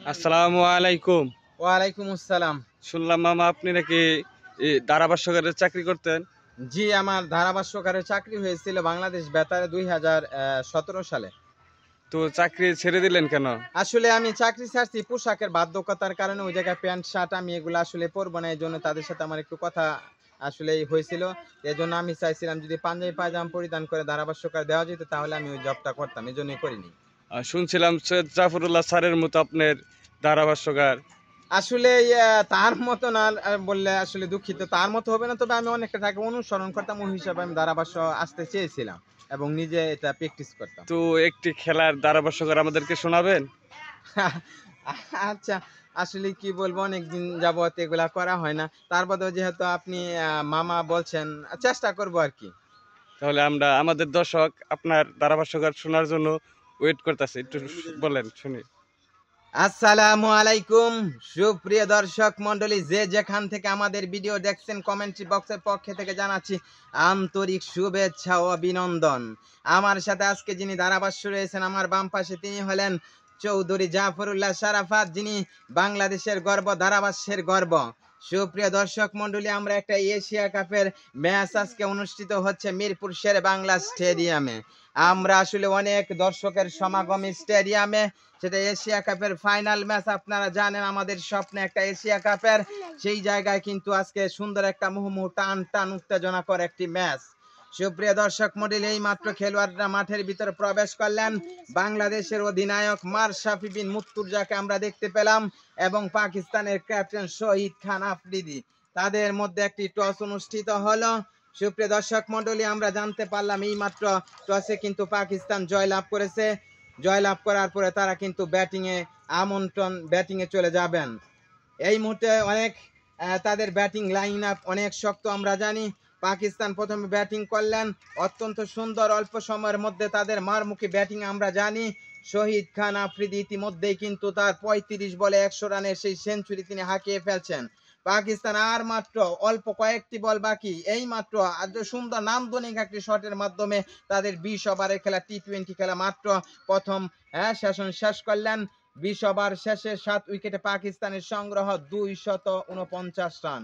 আসসালামু আলাইকুম। ওয়ালাইকুম আসসালাম। শুনলাম মামা আপনি নাকি ধারাভাষ্যকারের চাকরি করতেন। জি, আমার ধারাভাষ্যকারের চাকরি হয়েছিল বাংলাদেশ বেতারে ২০১৭ সালে। তো চাকরি ছেড়ে দিলেন কেন? আসলে আমি চাকরি ছাড়ছি পোশাকের বাধ্যকতার কারণে। ওই জায়গায় প্যান্ট শার্ট আমি এগুলো আসলে পরবো না। এজন্য তাদের সাথে আমার একটু কথা আসলেই হয়েছিল। এজন্য আমি চাইছিলাম যদি পাঞ্জাবি পায়জামা পরিধান করে ধারাভাষ্যকার দেওয়া যেত তাহলে আমি ওই জবটা করতাম। এজন্যই করিনি। শুনছিলাম সৈয়দ জাফরুল্লাহ স্যারের মতো আপনার ধারাভাষ্যকার। আসলে তার মতো না বললে আসলে দুঃখিত। তার মতো হবে না, তবে আমি অনেকটা তাকে অনুসরণ করতাম। ওই হিসাবে আমি ধারাভাষ্য আসতে চেয়েছিলাম এবং নিজে এটা প্র্যাকটিস করতাম। তো একটি খেলার ধারাভাষ্যকার আমাদেরকে শোনাবেন? আচ্ছা, আসলে কি বলবো, অনেকদিন যাবত এগুলা করা হয় না। তারপরেও যেহেতু আপনি মামা বলছেন, চেষ্টা করব আরকি। তাহলে আমরা আমাদের দর্শক আপনার ধারাভাষ্যকার শোনার জন্য ওয়েট করতেছে, একটু বলেন শুনি। আসসালামু আলাইকুম সুপ্রিয় দর্শক মন্ডলী, যে যেখান থেকে আমাদের ভিডিও দেখছেন কমেন্ট্রি বক্সের পক্ষে থেকে জানাচ্ছি আন্তরিক শুভেচ্ছা ও অভিনন্দন। আমার সাথে আজকে যিনি ধারাভাষ্য রয়েছেন আমার বাম পাশে, তিনি হলেন চৌধুরী জাফরুল্লাহ শারাফাত, যিনি বাংলাদেশের গর্ব, ধারাভাষ্যের গর্ব। সুপ্রিয় দর্শক মন্ডলী, আমরা একটা এশিয়া কাপের ম্যাচ আজকে অনুষ্ঠিত হচ্ছে মিরপুর শের বাংলা স্টেডিয়ামে। আমরা আসলে অনেক দর্শকের সমাগম স্টেডিয়ামে। সেটা এশিয়া কাপের ফাইনাল ম্যাচ। আপনারা জানেন আমাদের স্বপ্নে একটা এশিয়া কাপের, সেই জায়গায় কিন্তু আজকে সুন্দর একটা মুহুর্মুহু টান টান উত্তেজনাকর একটি ম্যাচ। সুপ্রিয় দর্শক মণ্ডলী, এই মাত্র খেলোয়াড়রা মাঠের ভিতরে প্রবেশ করলেন। বাংলাদেশের অধিনায়ক মাশরাফি বিন মুর্তজাকে আমরা দেখতে পেলাম এবং পাকিস্তানের ক্যাপ্টেন শহীদ খান আফ্রিদি। তাদের মধ্যে একটি টস অনুষ্ঠিত হলো। সুপ্রিয় দর্শক মণ্ডলী, আমরা জানতে পারলাম এই মাত্র টসে কিন্তু পাকিস্তান জয়লাভ করেছে। জয়লাভ করার পরে তারা কিন্তু ব্যাটিংয়ে চলে যাবেন। এই মুহূর্তে অনেক তাদের ব্যাটিং লাইন আপ অনেক শক্ত। আমরা জানি পাকিস্তান প্রথমে ব্যাটিং করলেন, অত্যন্ত সুন্দর অল্প সময়ের মধ্যে তাদের মারমুখী ব্যাটিং আমরা জানি। শহীদ খান আফ্রিদি ইতিমধ্যেই কিন্তু তার ৩৫ বলে ১০০ রানের সেই সেঞ্চুরি তিনি হাঁকিয়ে ফেলছেন। পাকিস্তান আর মাত্র অল্প কয়েকটি বল বাকি। এই মাত্র সুন্দর নান্দনিক একটি শটের মাধ্যমে তাদের ২০ ওভারের খেলা টি-20 খেলা মাত্র প্রথম সেশন শেষ করলেন। ২০ ওভার শেষে ৭ উইকেটে পাকিস্তানের সংগ্রহ ২৪৯ রান।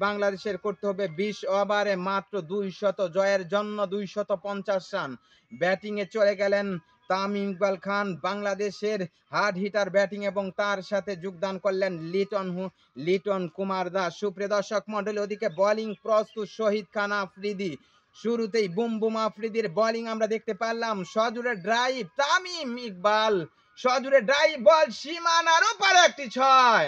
বাংলাদেশের করতে হবে ২০ ওভারে মাত্র ২০০ জয়ের জন্য ২৫০ রান। ব্যাটিংয়ে চলে গেলেন তামিম ইকবাল খান, বাংলাদেশের হার্ড হিটার ব্যাটিং, এবং তার সাথে যোগদান করলেন লিটন কুমার দাস। সুপ্রিয় দর্শক মন্ডলী, ওদিকে বোলিং প্রস্তুত শহীদ খান আফ্রিদি। শুরুতেই বুম বুম আফ্রিদির বোলিং আমরা দেখতে পেলাম। সজোরে ড্রাইভ তামিম ইকবাল, সজোরে ড্রাইভ বল সীমানার ওপারে একটি ৬।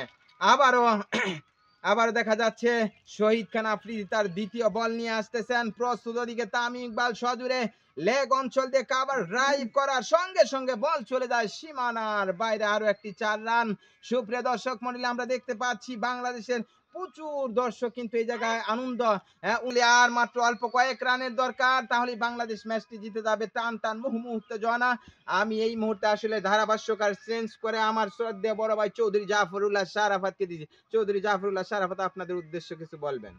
আবার দেখা যাচ্ছে শহীদ খান আফ্রিদি তার দ্বিতীয় বল নিয়ে আসতেছেন। প্রস্তুত ওদিকে তামিম ইকবাল সজোরে লেগ অঞ্চল দিয়ে কাভার ড্রাইভ করার সঙ্গে সঙ্গে বল চলে যায় সীমানার বাইরে, আরো একটি ৪ রান। সুপ্রিয় দর্শক মন্ডলী, আমরা দেখতে পাচ্ছি বাংলাদেশের প্রচুর দর্শক কিন্তু এই জায়গায় আনন্দ। আর মাত্র অল্প কয়েক রানের দরকার, তাহলে বাংলাদেশ ম্যাচটি জিতে যাবে। টান টান মুহূর্তে জনা। আমি এই মুহূর্তে আসলে ধারাভাষ্যকার চেঞ্জ করে আমার শ্রদ্ধেয় বড় ভাই চৌধুরী জাফরুল্লাহ শারাফাতকে দিয়েছি। চৌধুরী জাফরুল্লাহ শারাফাত, আপনাদের উদ্দেশ্য কিছু বলবেন?